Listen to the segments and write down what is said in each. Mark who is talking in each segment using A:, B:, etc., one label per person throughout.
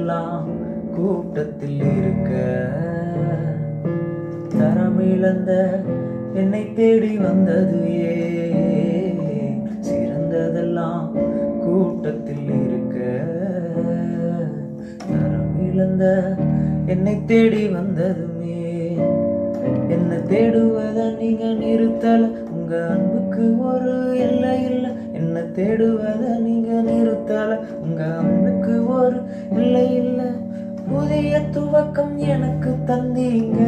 A: சேர்ந்ததெல்லாம் கூட்டத்தில் இருக்க, தரமிழந்த என்னை தேடி வந்தது ஏன்? சிறந்ததெல்லாம் கூட்டத்தில் இருக்க, தரமிழந்த என்னை தேடி வந்ததுமே. என்ன தேடுவத நீங்க நிறுத்தல, உங்க அன்புக்கு ஒரு எல்லை இல்லை. என்ன தேடுவத நீங்க நிறுத்தல, உங்க அன்புக்கு ஒரு எல்லை இல்லை. புதிய துவக்கம் எனக்கு தந்தீங்க,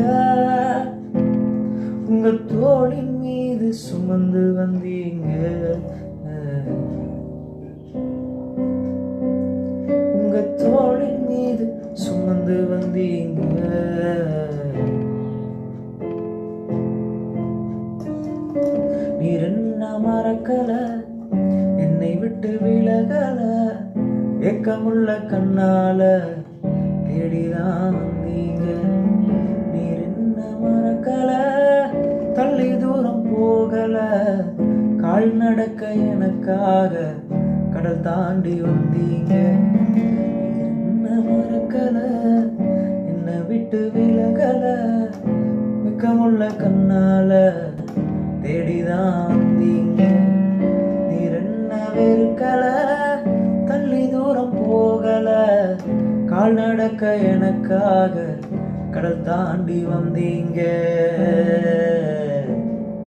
A: உங்க தோளின் மீது சுமந்து வந்தீங்க. உங்க தோளின் மீது சுமந்து வந்தீங்க. நீர் என்ன மறக்கல, என்னை விட்டு விலகல, ஏக்கமுள்ள கண்ணால தேடிதான் வந்தீங்க. நீர் என்ன மறக்கல, தள்ளி தூரம் போகல, கால் நடக்க எனக்காக கடல் தாண்டி வந்தீங்க. என்ன மறக்கல, என்னை விட்டு விலகல, ஏக்கமுள்ள கண்ணால தேடிதான் வந்தீங்க. நீர் என்ன வெறுக்கல, தள்ளி தூரம் போகல, கால் நடக்க எனக்காக கடல் தாண்டி வந்தீங்க.